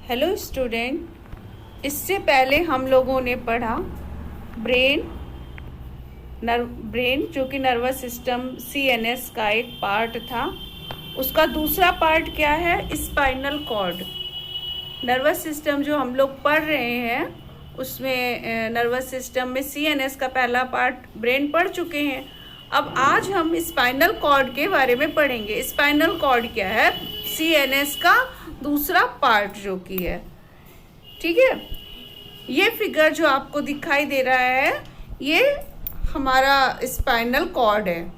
Hello student, इससे पहले हम लोगों ने पढ़ा ब्रेन जो कि नर्वस सिस्टम सीएनएस का एक पार्ट था। उसका दूसरा पार्ट क्या है? Spinal cord. नर्वस सिस्टम जो हम लोग पढ़ रहे हैं उसमें नर्वस सिस्टम में सीएनएस का पहला पार्ट ब्रेन पढ़ चुके हैं। अब आज हम स्पाइनल कॉर्ड के बारे में पढ़ेंगे। स्पाइनल कॉर्ड क्या है? सीएनएस का दूसरा पार्ट जो कि है। ठीक है, ये फिगर जो आपको दिखाई दे रहा है ये हमारा स्पाइनल कॉर्ड है।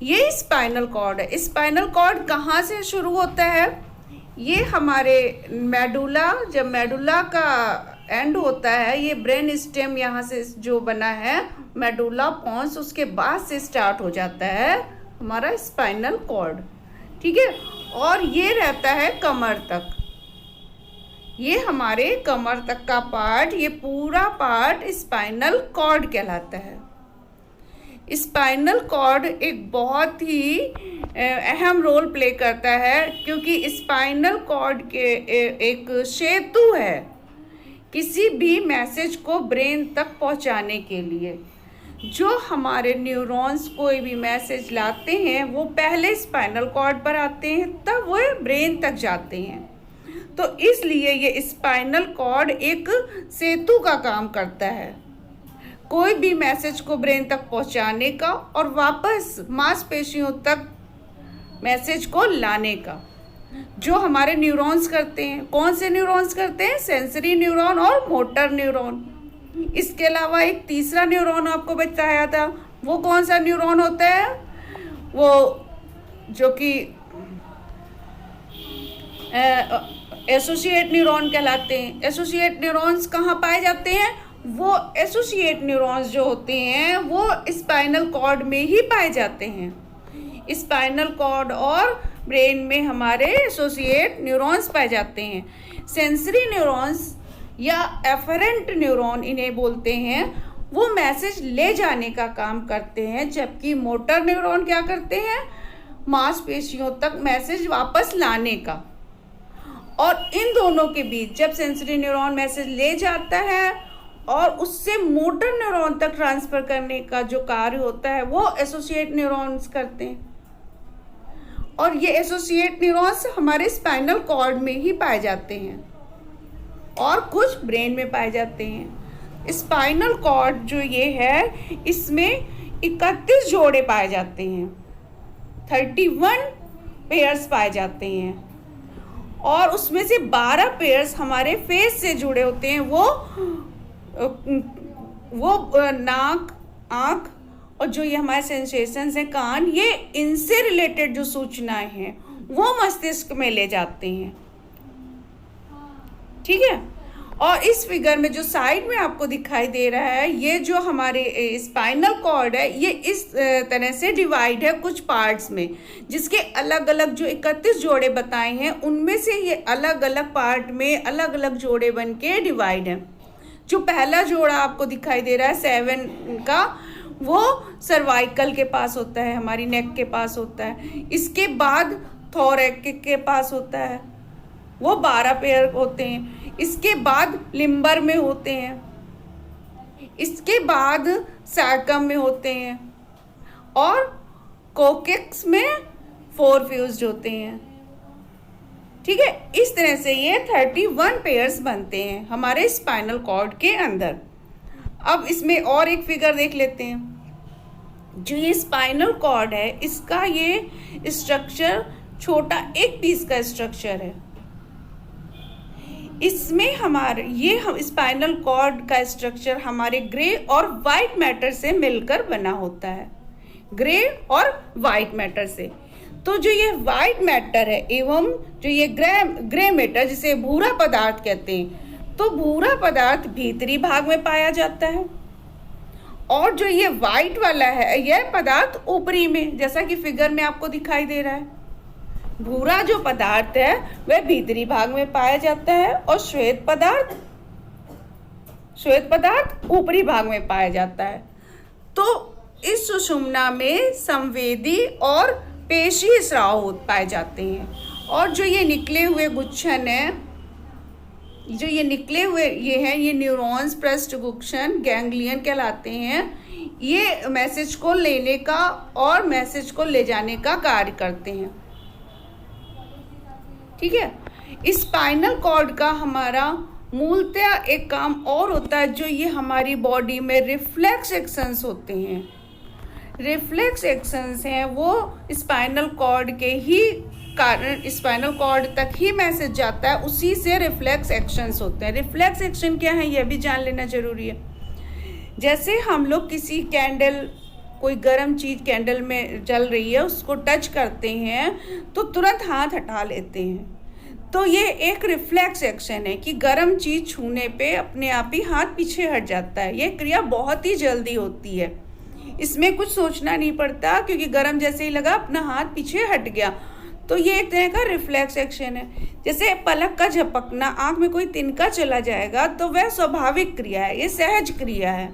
ये स्पाइनल कॉर्ड है। स्पाइनल कॉर्ड कहाँ से शुरू होता है? ये हमारे मेडुला, जब मेडुला का एंड होता है, ये ब्रेन स्टेम यहाँ से जो बना है मेडुला पॉन्स, उसके बाद से स्टार्ट हो जाता है हमारा स्पाइनल कॉर्ड। ठीक है, और ये रहता है कमर तक। ये हमारे कमर तक का पार्ट, ये पूरा पार्ट स्पाइनल कॉर्ड कहलाता है। स्पाइनल कॉर्ड एक बहुत ही अहम रोल प्ले करता है, क्योंकि स्पाइनल कॉर्ड के एक सेतु है किसी भी मैसेज को ब्रेन तक पहुंचाने के लिए। जो हमारे न्यूरॉन्स कोई भी मैसेज लाते हैं वो पहले स्पाइनल कॉर्ड पर आते हैं, तब वो ब्रेन तक जाते हैं। तो इसलिए ये स्पाइनल कॉर्ड एक सेतु का काम करता है, कोई भी मैसेज को ब्रेन तक पहुंचाने का और वापस मांसपेशियों तक मैसेज को लाने का। जो हमारे न्यूरॉन्स करते हैं, कौन से न्यूरॉन्स करते हैं? सेंसरी न्यूरॉन और मोटर न्यूरॉन। इसके अलावा एक तीसरा न्यूरॉन आपको बताया था, वो कौन सा न्यूरॉन होता है? वो जो कि एसोसिएट न्यूरॉन कहलाते हैं। एसोसिएट न्यूरॉन्स कहाँ पाए जाते हैं? वो एसोसिएट न्यूरॉन्स जो होते हैं वो स्पाइनल कॉर्ड में ही पाए जाते हैं। स्पाइनल कॉर्ड और ब्रेन में हमारे एसोसिएट न्यूरॉन्स पाए जाते हैं। सेंसरी न्यूरॉन्स या एफरेंट न्यूरॉन इन्हें बोलते हैं, वो मैसेज ले जाने का काम करते हैं, जबकि मोटर न्यूरॉन क्या करते हैं? मांसपेशियों तक मैसेज वापस लाने का। और इन दोनों के बीच जब सेंसरी न्यूरॉन मैसेज ले जाता है और उससे मोटर न्यूरॉन तक ट्रांसफर करने का जो कार्य होता है वो एसोसिएट न्यूरॉन्स करते हैं। और ये एसोसिएट न्यूरॉन्स हमारे स्पाइनल कॉर्ड में ही पाए जाते हैं और कुछ ब्रेन में पाए जाते हैं। स्पाइनल कॉर्ड जो ये है, इसमें 31 जोड़े पाए जाते हैं, 31 पेयर्स पाए जाते हैं, और उसमें से 12 पेयर्स हमारे फेस से जुड़े होते हैं। वो नाक, आँख और जो ये हमारे सेंसेशंस हैं, कान, ये इनसे रिलेटेड जो सूचनाएं हैं वो मस्तिष्क में ले जाते हैं। ठीक है, और इस फिगर में जो साइड में आपको दिखाई दे रहा है, ये जो हमारे स्पाइनल कॉर्ड है, ये इस तरह से डिवाइड है कुछ पार्ट्स में, जिसके अलग अलग जो 31 जोड़े बताए हैं उनमें से ये अलग अलग पार्ट में अलग अलग जोड़े बन के डिवाइड हैं। जो पहला जोड़ा आपको दिखाई दे रहा है 7 का, वो सर्वाइकल के पास होता है, हमारी नेक के पास होता है। इसके बाद थोरैक के पास होता है, वो 12 पेयर होते हैं। इसके बाद लिम्बर में होते हैं, इसके बाद सैकम में होते हैं, और कोकेक्स में 4 फ्यूज्ड होते हैं। ठीक है, इस तरह से ये 31 पेयर्स बनते हैं हमारे स्पाइनल कॉर्ड के अंदर। अब इसमें और एक फिगर देख लेते हैं। जो ये स्पाइनल कॉर्ड है, इसका ये स्ट्रक्चर छोटा एक पीस का स्ट्रक्चर है। इसमें हम स्पाइनल कॉर्ड का स्ट्रक्चर हमारे ग्रे और वाइट मैटर से मिलकर बना होता है, ग्रे और वाइट मैटर से। तो जो ये वाइट मैटर है एवं जो ये ग्रे मैटर, जिसे भूरा पदार्थ कहते हैं, तो भूरा पदार्थ भीतरी भाग में पाया जाता है, और जो ये वाइट वाला है यह पदार्थ ऊपरी में, जैसा कि फिगर में आपको दिखाई दे रहा है। भूरा जो पदार्थ है वह भीतरी भाग में पाया जाता है, और श्वेत पदार्थ ऊपरी भाग में पाया जाता है। तो इस सुषुम्ना में संवेदी और पेशी स्राव पाए जाते हैं, और जो ये निकले हुए गुच्छन है, जो ये निकले हुए ये हैं, ये न्यूरॉन्स पृष्ठ गुच्छन गैंग्लियन कहलाते हैं। ये मैसेज को लेने का और मैसेज को ले जाने का कार्य करते हैं। ठीक है। स्पाइनल कॉर्ड का हमारा मूलतः एक काम और होता है, जो ये हमारी बॉडी में रिफ्लेक्स एक्शंस होते हैं। रिफ्लेक्स एक्शंस हैं वो स्पाइनल कॉर्ड के ही कारण स्पाइनल कॉर्ड तक ही मैसेज जाता है, उसी से रिफ्लेक्स एक्शंस होते हैं। रिफ्लेक्स एक्शन क्या है यह भी जान लेना जरूरी है। जैसे हम लोग किसी कैंडल, कोई गर्म चीज़ कैंडल में जल रही है, उसको टच करते हैं तो तुरंत हाथ हटा लेते हैं। तो ये एक रिफ्लेक्स एक्शन है कि गर्म चीज़ छूने पे अपने आप ही हाथ पीछे हट जाता है। ये क्रिया बहुत ही जल्दी होती है, इसमें कुछ सोचना नहीं पड़ता, क्योंकि गर्म जैसे ही लगा अपना हाथ पीछे हट गया। तो ये एक तरह का रिफ्लेक्स एक्शन है। जैसे पलक का झपकना, आंख में कोई तिनका चला जाएगा तो वह स्वाभाविक क्रिया है, ये सहज क्रिया है,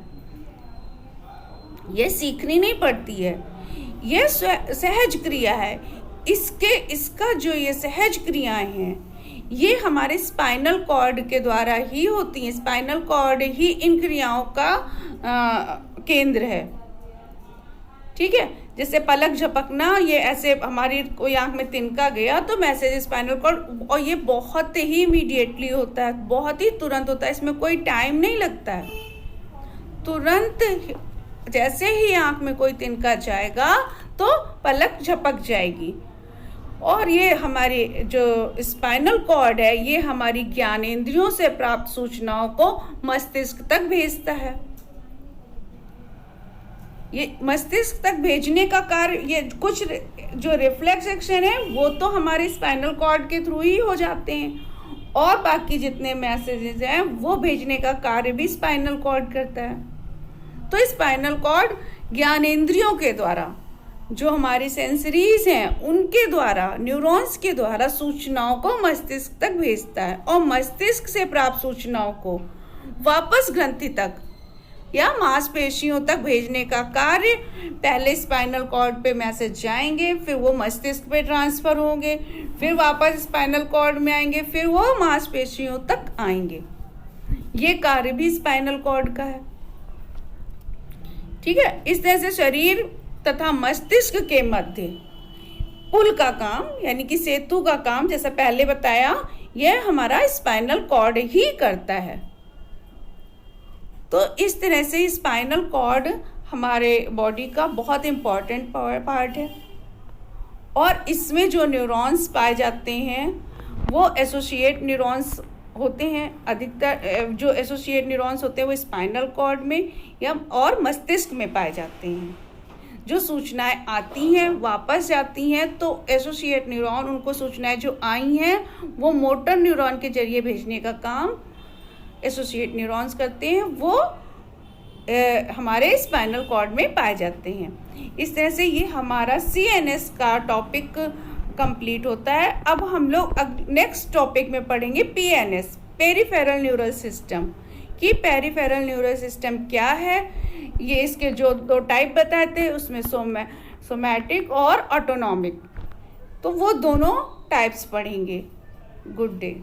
ये सीखनी नहीं पड़ती है, ये सहज क्रिया है। इसका जो ये सहज क्रियाएं हैं ये हमारे स्पाइनल कॉर्ड के द्वारा ही होती हैं। स्पाइनल कॉर्ड ही इन क्रियाओं का केंद्र है। ठीक है। जैसे पलक झपकना, ये ऐसे हमारी कोई आंख में तिनका गया तो मैसेज स्पाइनल कॉर्ड, और ये बहुत ही इमीडिएटली होता है, बहुत ही तुरंत होता है, इसमें कोई टाइम नहीं लगता है। तुरंत जैसे ही आंख में कोई तिनका जाएगा तो पलक झपक जाएगी। और ये हमारी जो स्पाइनल कॉर्ड है ये हमारी ज्ञानेंद्रियों से प्राप्त सूचनाओं को मस्तिष्क तक भेजता है। ये मस्तिष्क तक भेजने का कार्य, ये कुछ जो रिफ्लेक्स एक्शन है वो तो हमारे स्पाइनल कॉर्ड के थ्रू ही हो जाते हैं, और बाकी जितने मैसेजेस हैं वो भेजने का कार्य भी स्पाइनल कॉर्ड करता है। तो स्पाइनल कॉर्ड ज्ञानेंद्रियों के द्वारा, जो हमारी सेंसरीज हैं उनके द्वारा, न्यूरॉन्स के द्वारा सूचनाओं को मस्तिष्क तक भेजता है, और मस्तिष्क से प्राप्त सूचनाओं को वापस ग्रंथि तक या मांसपेशियों तक भेजने का कार्य, पहले स्पाइनल कॉर्ड पे मैसेज जाएंगे, फिर वो मस्तिष्क पे ट्रांसफर होंगे, फिर वापस स्पाइनल कॉर्ड में आएंगे, फिर वो मांसपेशियों तक आएंगे। ये कार्य भी स्पाइनल कॉर्ड का है। ठीक है। इस तरह से शरीर तथा मस्तिष्क के मध्य पुल का काम, यानी कि सेतु का काम, जैसा पहले बताया, यह हमारा स्पाइनल कॉर्ड ही करता है। तो इस तरह से स्पाइनल कॉर्ड हमारे बॉडी का बहुत इम्पॉर्टेंट पार्ट है, और इसमें जो न्यूरॉन्स पाए जाते हैं वो एसोसिएट न्यूरॉन्स होते हैं। अधिकतर जो एसोसिएट न्यूरॉन्स होते हैं वो स्पाइनल कॉर्ड में या और मस्तिष्क में पाए जाते हैं। जो सूचनाएं आती हैं वापस जाती हैं, तो एसोसिएट न्यूरॉन उनको सूचनाएं जो आई हैं वो मोटर न्यूरॉन के जरिए भेजने का काम एसोसिएट न्यूरॉन्स करते हैं, वो हमारे स्पाइनल कॉर्ड में पाए जाते हैं। इस तरह से ये हमारा CNS का टॉपिक कंप्लीट होता है। अब हम लोग नेक्स्ट टॉपिक में पढ़ेंगे PNS, पेरिफेरल न्यूरल सिस्टम, कि पेरिफेरल न्यूरल सिस्टम क्या है। ये इसके जो 2 टाइप बताए थे उसमें सोमैटिक और ऑटोनॉमिक, तो वो दोनों टाइप्स पढ़ेंगे। Good day.